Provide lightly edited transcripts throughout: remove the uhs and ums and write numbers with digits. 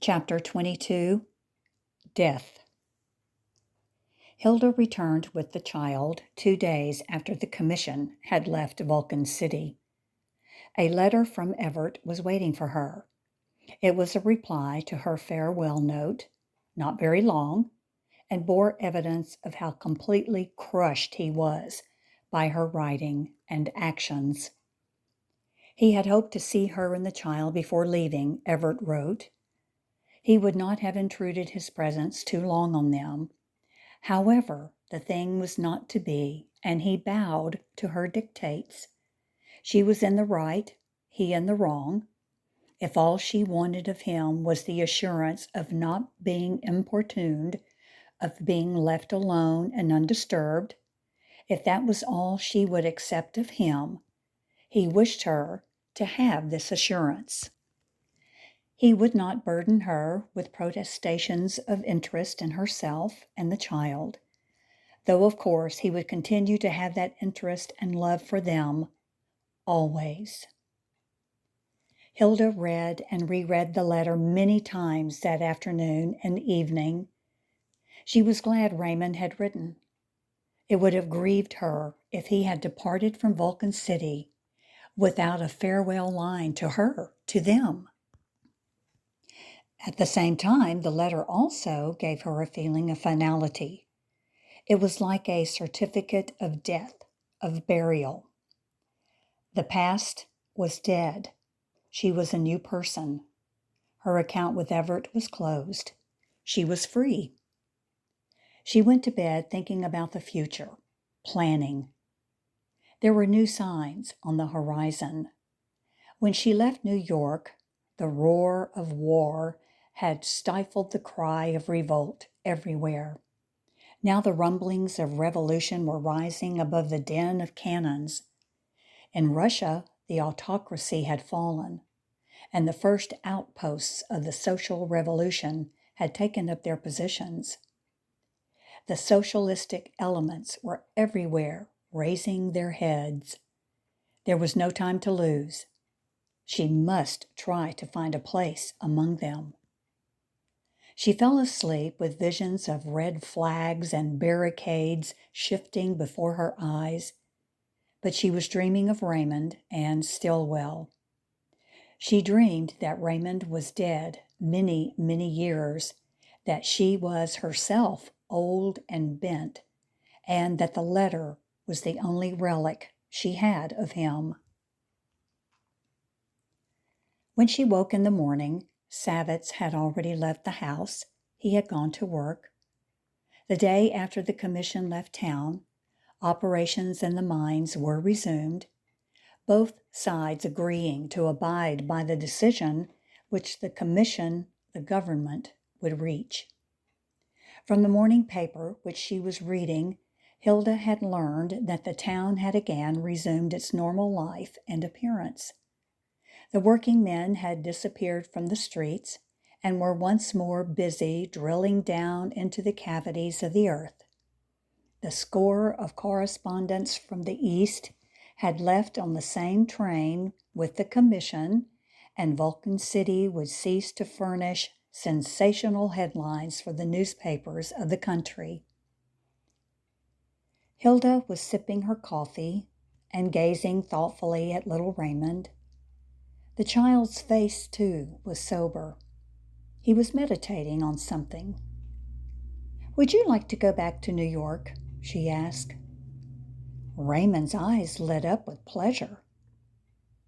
Chapter 22 Death. Hilda returned with the child 2 days after the commission had left Vulcan City. A letter from Everett was waiting for her. It was a reply to her farewell note, not very long, and bore evidence of how completely crushed he was by her writing and actions. He had hoped to see her and the child before leaving, Everett wrote. He would not have intruded his presence too long on them. However, the thing was not to be, and he bowed to her dictates. She was in the right, he in the wrong. If all she wanted of him was the assurance of not being importuned, of being left alone and undisturbed, if that was all she would accept of him, he wished her to have this assurance. He would not burden her with protestations of interest in herself and the child, though of course he would continue to have that interest and love for them, always. Hilda read and reread the letter many times that afternoon and evening. She was glad Raymond had written. It would have grieved her if he had departed from Vulcan City without a farewell line to her, to them. At the same time, the letter also gave her a feeling of finality. It was like a certificate of death, of burial. The past was dead. She was a new person. Her account with Everett was closed. She was free. She went to bed thinking about the future, planning. There were new signs on the horizon. When she left New York, the roar of war had stifled the cry of revolt everywhere. Now the rumblings of revolution were rising above the din of cannons. In Russia, the autocracy had fallen, and the first outposts of the social revolution had taken up their positions. The socialistic elements were everywhere raising their heads. There was no time to lose. She must try to find a place among them. She fell asleep with visions of red flags and barricades shifting before her eyes, but she was dreaming of Raymond and Stillwell. She dreamed that Raymond was dead many, many years, that she was herself old and bent, and that the letter was the only relic she had of him. When she woke in the morning, Savitz had already left the house. He had gone to work. The day after the commission left town, operations in the mines were resumed, both sides agreeing to abide by the decision which the commission, the government, would reach. From the morning paper which she was reading, Hilda had learned that the town had again resumed its normal life and appearance. The working men had disappeared from the streets and were once more busy drilling down into the cavities of the earth. The score of correspondents from the East had left on the same train with the commission, and Vulcan City would cease to furnish sensational headlines for the newspapers of the country. Hilda was sipping her coffee and gazing thoughtfully at little Raymond. The child's face, too, was sober. He was meditating on something. "Would you like to go back to New York?" she asked. Raymond's eyes lit up with pleasure.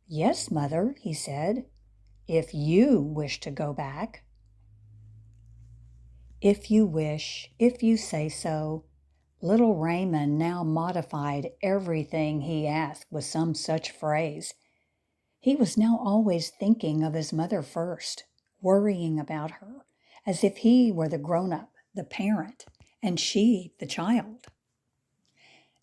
"Yes, Mother," he said, "if you wish to go back." "If you wish, if you say so." Little Raymond now modified everything he asked with some such phrase. He was now always thinking of his mother first, worrying about her, as if he were the grown-up, the parent, and she the child.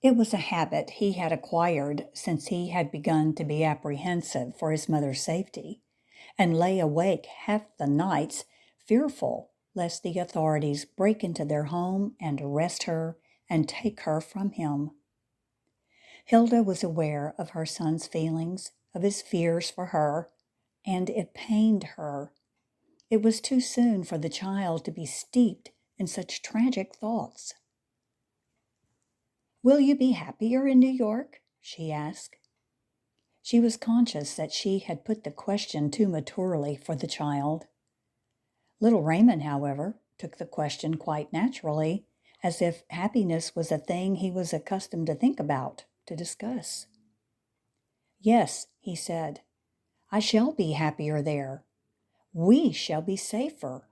It was a habit he had acquired since he had begun to be apprehensive for his mother's safety, and lay awake half the nights, fearful lest the authorities break into their home and arrest her and take her from him. Hilda was aware of her son's feelings, of his fears for her, and it pained her. It was too soon for the child to be steeped in such tragic thoughts. "Will you be happier in New York?" she asked. She was conscious that she had put the question too maturely for the child. Little Raymond, however, took the question quite naturally, as if happiness was a thing he was accustomed to think about, to discuss. "Yes," he said, "I shall be happier there. We shall be safer."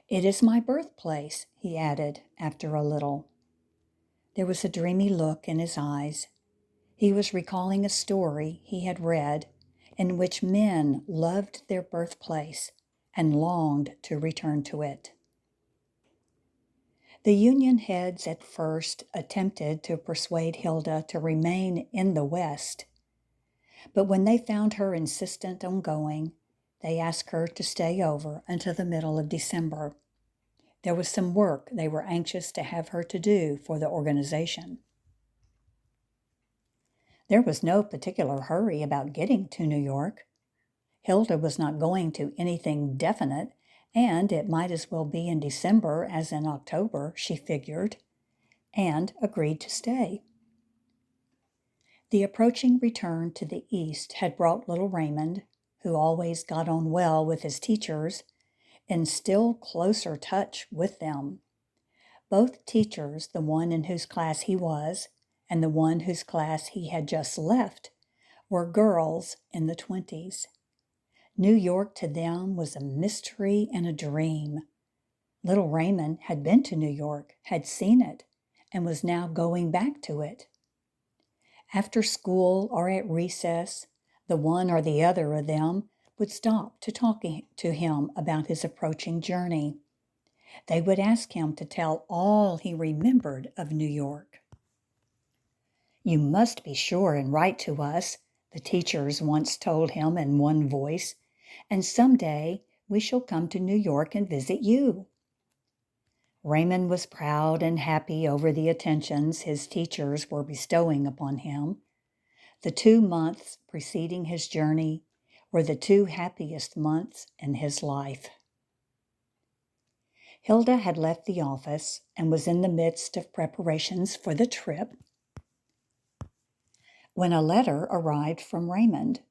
"It is my birthplace," he added after a little. There was a dreamy look in his eyes. He was recalling a story he had read in which men loved their birthplace and longed to return to it. The Union heads at first attempted to persuade Hilda to remain in the West, but when they found her insistent on going, they asked her to stay over until the middle of December. There was some work they were anxious to have her to do for the organization. There was no particular hurry about getting to New York. Hilda was not going to anything definite, and it might as well be in December as in October, she figured, and agreed to stay. The approaching return to the East had brought little Raymond, who always got on well with his teachers, in still closer touch with them. Both teachers, the one in whose class he was and the one whose class he had just left, were girls in the 20s. New York to them was a mystery and a dream. Little Raymond had been to New York, had seen it, and was now going back to it. After school or at recess, the one or the other of them would stop to talk to him about his approaching journey. They would ask him to tell all he remembered of New York. "You must be sure and write to us," the teachers once told him in one voice, "and someday we shall come to New York and visit you." Raymond was proud and happy over the attentions his teachers were bestowing upon him. The 2 months preceding his journey were the 2 happiest months in his life. Hilda had left the office and was in the midst of preparations for the trip when a letter arrived from Raymond.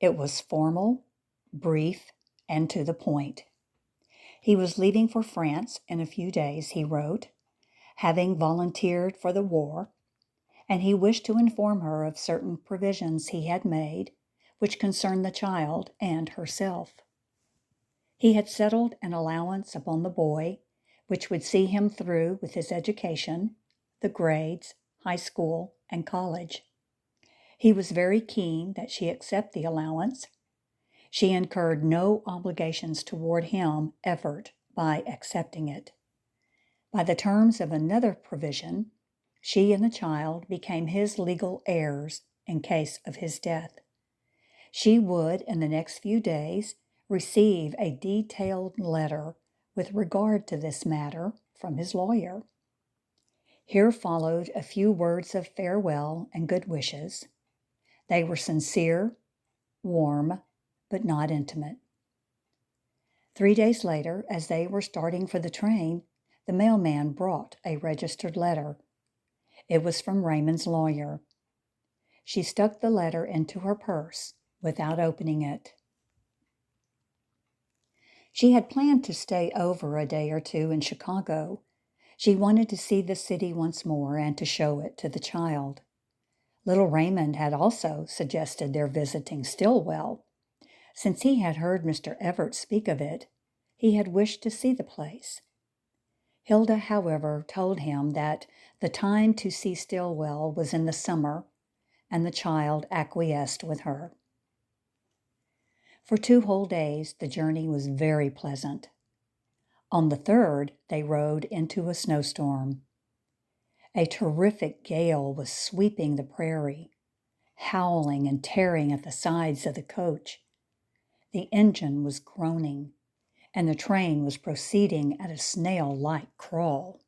It was formal, brief, and to the point. He was leaving for France in a few days, he wrote, having volunteered for the war, and he wished to inform her of certain provisions he had made, which concerned the child and herself. He had settled an allowance upon the boy, which would see him through with his education, the grades, high school, and college. He was very keen that she accept the allowance. She incurred no obligations toward him effort by accepting it. By the terms of another provision, she and the child became his legal heirs in case of his death. She would, in the next few days, receive a detailed letter with regard to this matter from his lawyer. Here followed a few words of farewell and good wishes. They were sincere, warm, but not intimate. 3 days later, as they were starting for the train, the mailman brought a registered letter. It was from Raymond's lawyer. She stuck the letter into her purse without opening it. She had planned to stay over a day or two in Chicago. She wanted to see the city once more and to show it to the child. Little Raymond had also suggested their visiting Stillwell. Since he had heard Mr. Everett speak of it, he had wished to see the place. Hilda, however, told him that the time to see Stillwell was in the summer, and the child acquiesced with her. For 2 whole days, the journey was very pleasant. On the 3rd, they rode into a snowstorm. A terrific gale was sweeping the prairie, howling and tearing at the sides of the coach. The engine was groaning, and the train was proceeding at a snail-like crawl.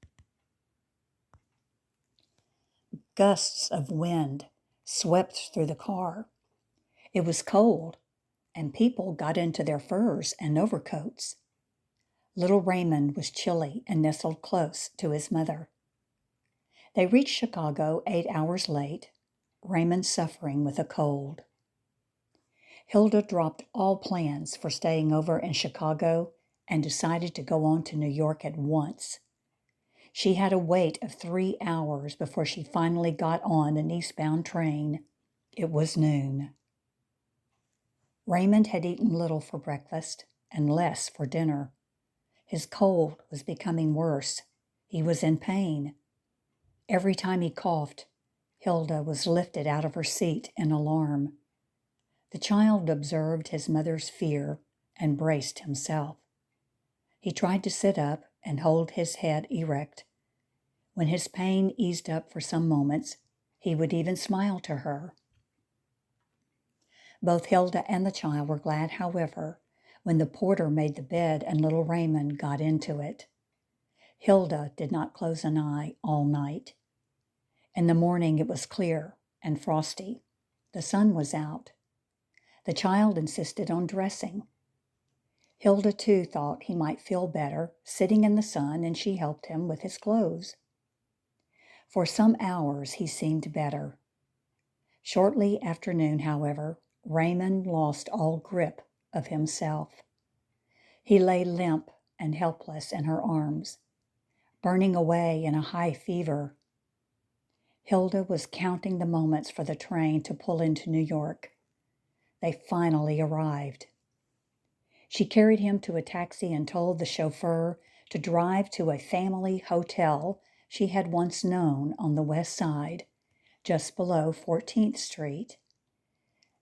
Gusts of wind swept through the car. It was cold, and people got into their furs and overcoats. Little Raymond was chilly and nestled close to his mother. They reached Chicago 8 hours late, Raymond suffering with a cold. Hilda dropped all plans for staying over in Chicago and decided to go on to New York at once. She had a wait of 3 hours before she finally got on an eastbound train. It was noon. Raymond had eaten little for breakfast and less for dinner. His cold was becoming worse. He was in pain. Every time he coughed, Hilda was lifted out of her seat in alarm. The child observed his mother's fear and braced himself. He tried to sit up and hold his head erect. When his pain eased up for some moments, he would even smile to her. Both Hilda and the child were glad, however, when the porter made the bed and little Raymond got into it. Hilda did not close an eye all night. In the morning it was clear and frosty. The sun was out. The child insisted on dressing. Hilda, too, thought he might feel better sitting in the sun, and she helped him with his clothes. For some hours he seemed better. Shortly after noon, however, Raymond lost all grip of himself. He lay limp and helpless in her arms, burning away in a high fever. Hilda was counting the moments for the train to pull into New York. They finally arrived. She carried him to a taxi and told the chauffeur to drive to a family hotel she had once known on the west side, just below 14th Street.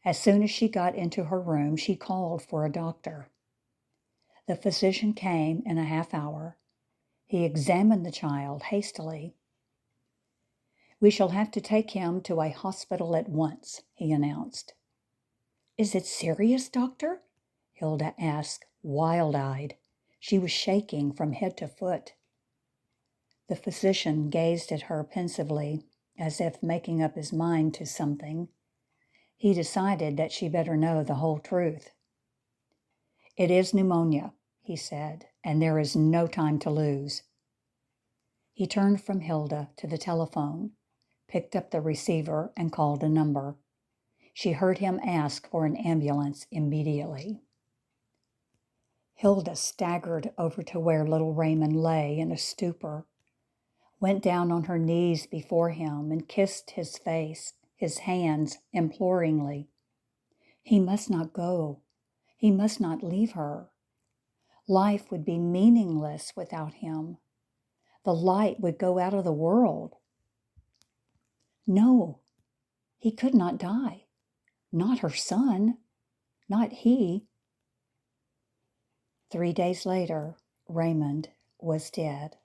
As soon as she got into her room, she called for a doctor. The physician came in a half hour. He examined the child hastily. "We shall have to take him to a hospital at once," he announced. "Is it serious, doctor?" Hilda asked, wild-eyed. She was shaking from head to foot. The physician gazed at her pensively, as if making up his mind to something. He decided that she better know the whole truth. "It is pneumonia," he said, "and there is no time to lose." He turned from Hilda to the telephone, picked up the receiver, and called a number. She heard him ask for an ambulance immediately. Hilda staggered over to where little Raymond lay in a stupor, went down on her knees before him and kissed his face, his hands imploringly. He must not go. He must not leave her. Life would be meaningless without him. The light would go out of the world. No, he could not die. Not her son. Not he. 3 days later, Raymond was dead.